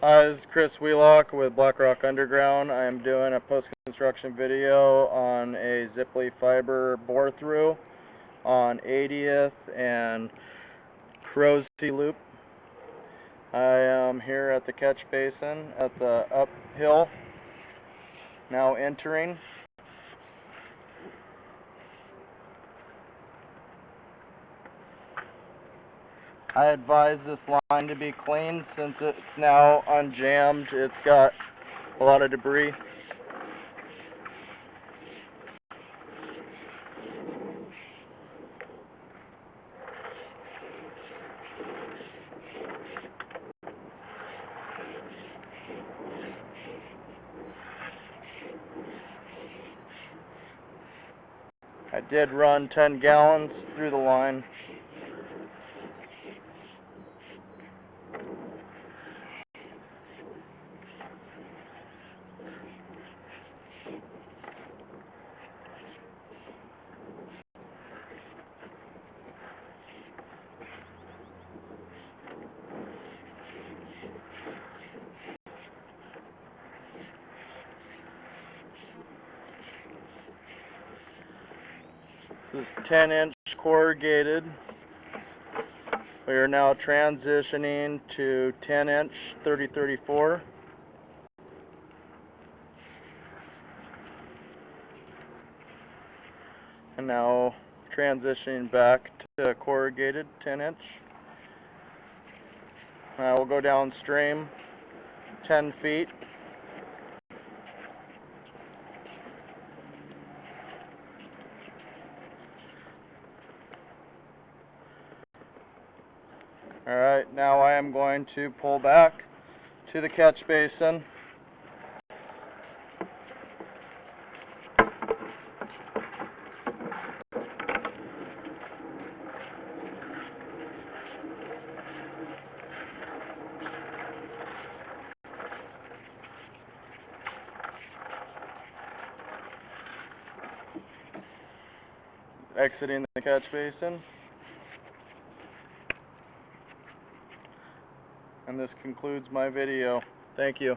Hi, this is Chris Wheelock with Black Rock Underground. I am doing a post-construction video on a Ziply fiber bore-through on 80th and Kroese loop. I am here at the catch basin at the uphill, now entering. I advise this line to be cleaned since it's now unjammed. It's got a lot of debris. I did run 10 gallons through the line. This is 10-inch corrugated. We are now transitioning to 10-inch 30-34. And now transitioning back to corrugated 10-inch. I will go downstream 10 feet. Alright, now I am going to pull back to the catch basin. Exiting the catch basin. And this concludes my video. Thank you.